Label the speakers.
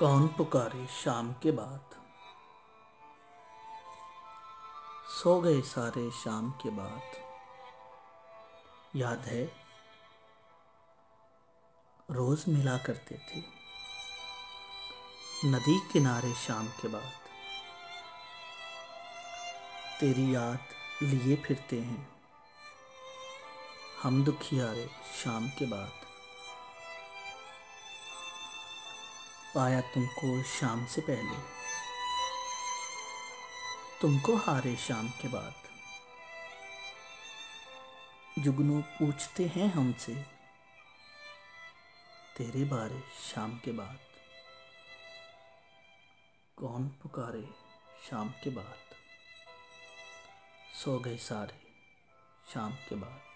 Speaker 1: कौन पुकारे शाम के बाद। सो गए सारे शाम के बाद। याद है रोज मिला करते थे नदी किनारे शाम के बाद। तेरी याद लिए फिरते हैं हम दुखियारे शाम के बाद। पाया तुमको शाम से पहले, तुमको हारे शाम के बाद। जुगनू पूछते हैं हमसे तेरे बारे शाम के बाद। कौन पुकारे शाम के बाद। सो गए सारे शाम के बाद।